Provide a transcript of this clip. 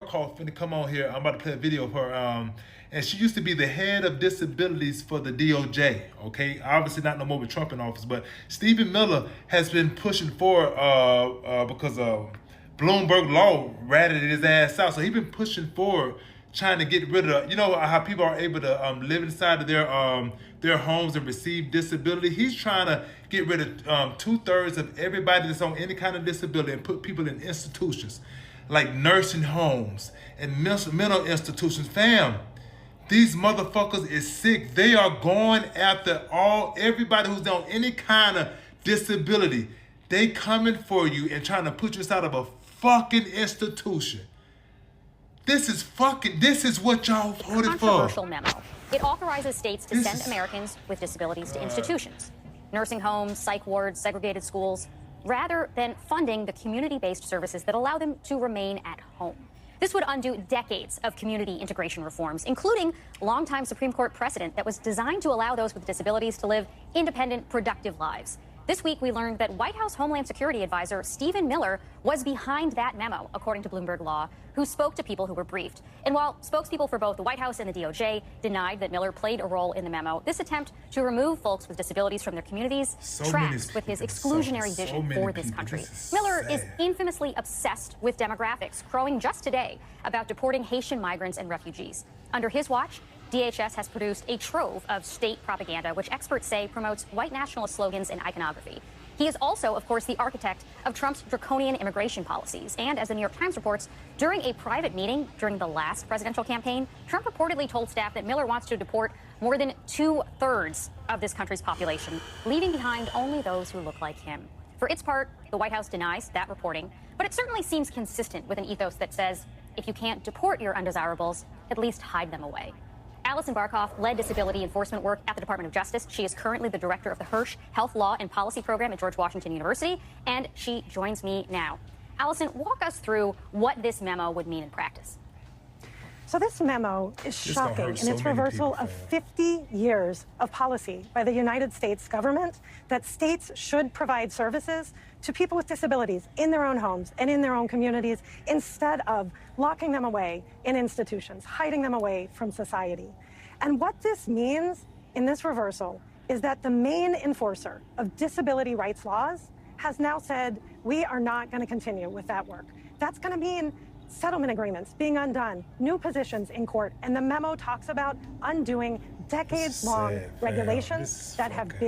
Barkoff finna come on here. I'm about to play a video of her. And she used to be the head of disabilities for the DOJ. Okay, obviously not no more with Trump in office, but Stephen Miller has been pushing for because Bloomberg Law ratted his ass out. So he's been pushing forward, trying to get rid of, you know how people are able to live inside of their homes and receive disability. He's trying to get rid of 2/3 of everybody that's on any kind of disability and put people in institutions like nursing homes and mental institutions. Fam, these motherfuckers is sick. They are going after everybody who's on any kind of disability. They coming for you and trying to put you inside of a fucking institution. This is what y'all voted for. Controversial memo. It authorizes states to send Americans with disabilities to institutions, nursing homes, psych wards, segregated schools, rather than funding the community-based services that allow them to remain at home. This would undo decades of community integration reforms, including longtime Supreme Court precedent that was designed to allow those with disabilities to live independent, productive lives. This week, we learned that White House Homeland Security Advisor Stephen Miller was behind that memo, according to Bloomberg Law, who spoke to people who were briefed. And while spokespeople for both the White House and the DOJ denied that Miller played a role in the memo, this attempt to remove folks with disabilities from their communities tracks with his exclusionary vision for this country. Miller is infamously obsessed with demographics, crowing just today about deporting Haitian migrants and refugees. Under his watch, DHS has produced a trove of state propaganda, which experts say promotes white nationalist slogans and iconography. He is also, of course, the architect of Trump's draconian immigration policies. And as the New York Times reports, during a private meeting during the last presidential campaign, Trump reportedly told staff that Miller wants to deport more than 2/3 of this country's population, leaving behind only those who look like him. For its part, the White House denies that reporting, but it certainly seems consistent with an ethos that says, if you can't deport your undesirables, at least hide them away. Allison Barkoff led disability enforcement work at the Department of Justice. She is currently the director of the Hirsch Health Law and Policy Program at George Washington University, and she joins me now. Allison, walk us through what this memo would mean in practice. So this memo is shocking in its reversal of 50 years of policy by the United States government that states should provide services to people with disabilities in their own homes and in their own communities instead of locking them away in institutions, hiding them away from society. And what this means in this reversal is that the main enforcer of disability rights laws has now said, we are not going to continue with that work. That's going to mean settlement agreements being undone, new positions in court, and the memo talks about undoing decades-long regulations that have been